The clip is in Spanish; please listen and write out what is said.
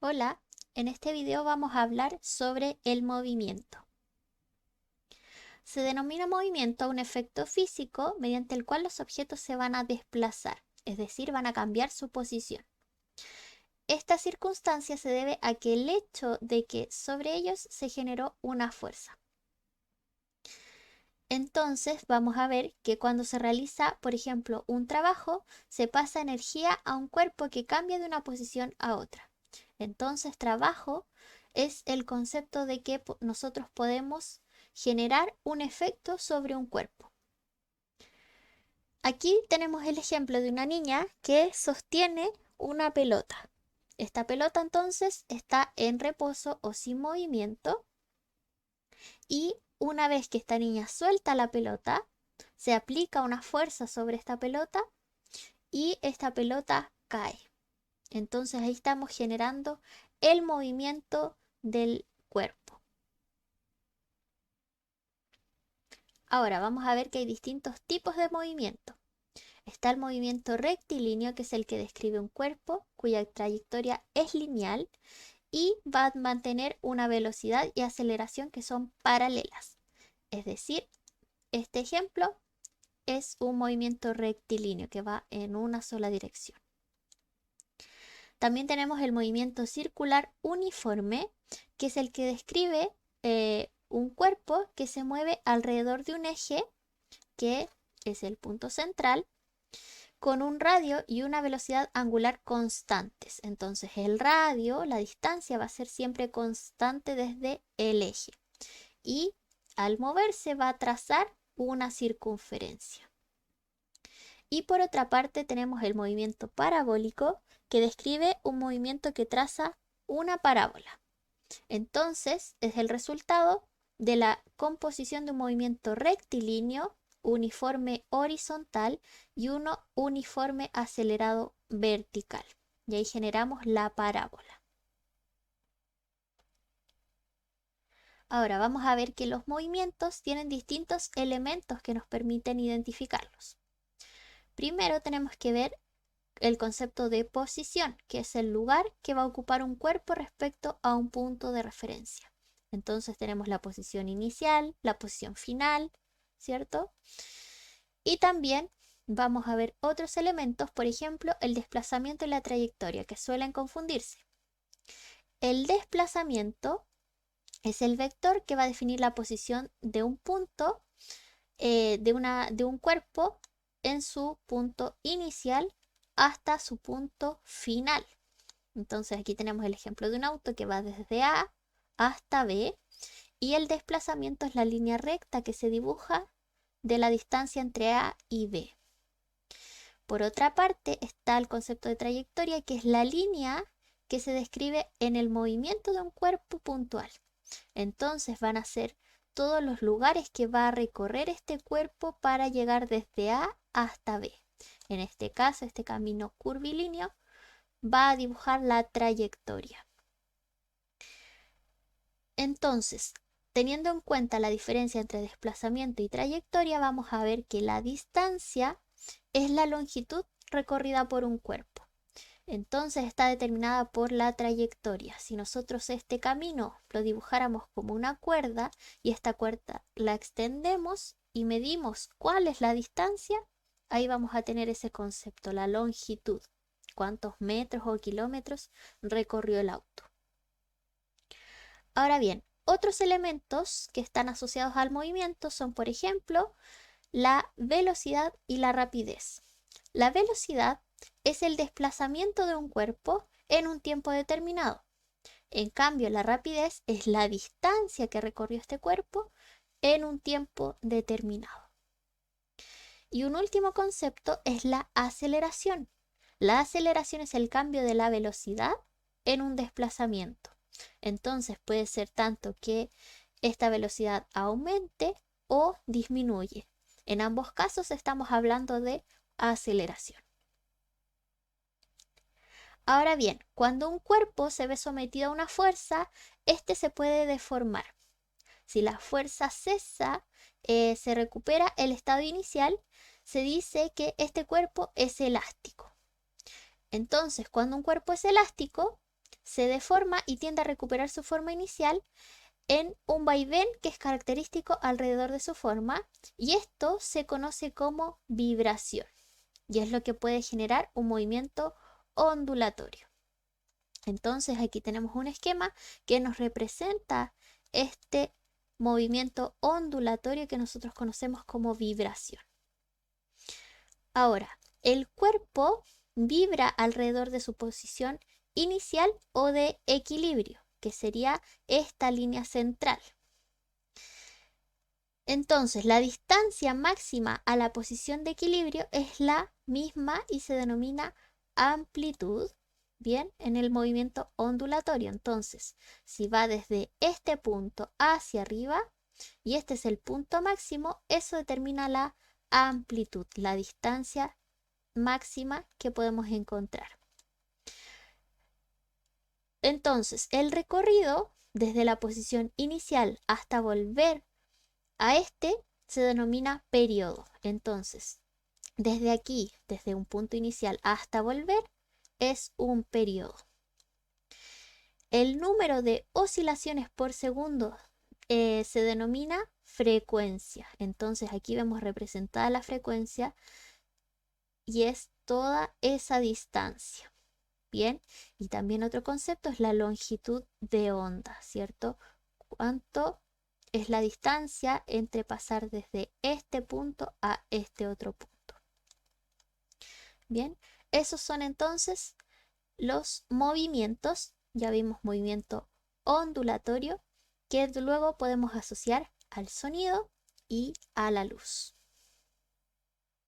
Hola, en este video vamos a hablar sobre el movimiento. Se denomina movimiento a un efecto físico mediante el cual los objetos se van a desplazar, es decir, van a cambiar su posición. Esta circunstancia se debe a que el hecho de que sobre ellos se generó una fuerza. Entonces vamos a ver que cuando se realiza, por ejemplo, un trabajo, se pasa energía a un cuerpo que cambia de una posición a otra. Entonces, trabajo es el concepto de que nosotros podemos generar un efecto sobre un cuerpo. Aquí tenemos el ejemplo de una niña que sostiene una pelota. Esta pelota entonces está en reposo o sin movimiento y una vez que esta niña suelta la pelota, se aplica una fuerza sobre esta pelota y esta pelota cae. Entonces ahí estamos generando el movimiento del cuerpo. Ahora vamos a ver que hay distintos tipos de movimiento. Está el movimiento rectilíneo, que es el que describe un cuerpo cuya trayectoria es lineal y va a mantener una velocidad y aceleración que son paralelas. Es decir, este ejemplo es un movimiento rectilíneo que va en una sola dirección. También tenemos el movimiento circular uniforme, que es el que describe un cuerpo que se mueve alrededor de un eje, que es el punto central, con un radio y una velocidad angular constantes. Entonces el radio, la distancia, va a ser siempre constante desde el eje. Y al moverse va a trazar una circunferencia. Y por otra parte tenemos el movimiento parabólico, que describe un movimiento que traza una parábola. Entonces es el resultado de la composición de un movimiento rectilíneo, uniforme horizontal y uno uniforme acelerado vertical. Y ahí generamos la parábola. Ahora vamos a ver que los movimientos tienen distintos elementos que nos permiten identificarlos. Primero tenemos que ver el concepto de posición, que es el lugar que va a ocupar un cuerpo respecto a un punto de referencia. Entonces tenemos la posición inicial, la posición final, ¿cierto? Y también vamos a ver otros elementos, por ejemplo, el desplazamiento y la trayectoria, que suelen confundirse. El desplazamiento es el vector que va a definir la posición de un punto, de un cuerpo en su punto inicial hasta su punto final. Entonces aquí tenemos el ejemplo de un auto que va desde A hasta B y el desplazamiento es la línea recta que se dibuja de la distancia entre A y B. Por otra parte está el concepto de trayectoria, que es la línea que se describe en el movimiento de un cuerpo puntual. Entonces van a ser todos los lugares que va a recorrer este cuerpo para llegar desde A hasta B. En este caso, este camino curvilíneo va a dibujar la trayectoria. Entonces, teniendo en cuenta la diferencia entre desplazamiento y trayectoria, vamos a ver que la distancia es la longitud recorrida por un cuerpo. Entonces está determinada por la trayectoria. Si nosotros este camino lo dibujáramos como una cuerda y esta cuerda la extendemos y medimos cuál es la distancia, ahí vamos a tener ese concepto, la longitud. Cuántos metros o kilómetros recorrió el auto. Ahora bien, otros elementos que están asociados al movimiento son, por ejemplo, la velocidad y la rapidez. La velocidad es el desplazamiento de un cuerpo en un tiempo determinado. En cambio, la rapidez es la distancia que recorrió este cuerpo en un tiempo determinado. Y un último concepto es la aceleración. La aceleración es el cambio de la velocidad en un desplazamiento. Entonces puede ser tanto que esta velocidad aumente o disminuye. En ambos casos estamos hablando de aceleración. Ahora bien, cuando un cuerpo se ve sometido a una fuerza, este se puede deformar. Si la fuerza cesa, se recupera el estado inicial, se dice que este cuerpo es elástico. Entonces, cuando un cuerpo es elástico, se deforma y tiende a recuperar su forma inicial en un vaivén que es característico alrededor de su forma, y esto se conoce como vibración y es lo que puede generar un movimiento ondulatorio. Entonces aquí tenemos un esquema que nos representa este movimiento ondulatorio que nosotros conocemos como vibración. Ahora, el cuerpo vibra alrededor de su posición inicial o de equilibrio, que sería esta línea central. Entonces, la distancia máxima a la posición de equilibrio es la misma y se denomina amplitud, bien, en el movimiento ondulatorio. Entonces, si va desde este punto hacia arriba y este es el punto máximo, eso determina la amplitud, la distancia máxima que podemos encontrar. Entonces, el recorrido desde la posición inicial hasta volver a este se denomina periodo. Entonces, desde aquí, desde un punto inicial hasta volver, es un periodo. El número de oscilaciones por segundo se denomina frecuencia. Entonces, aquí vemos representada la frecuencia y es toda esa distancia. Bien, y también otro concepto es la longitud de onda, ¿cierto? ¿Cuánto es la distancia entre pasar desde este punto a este otro punto? Bien, esos son entonces los movimientos. Ya vimos movimiento ondulatorio que luego podemos asociar al sonido y a la luz.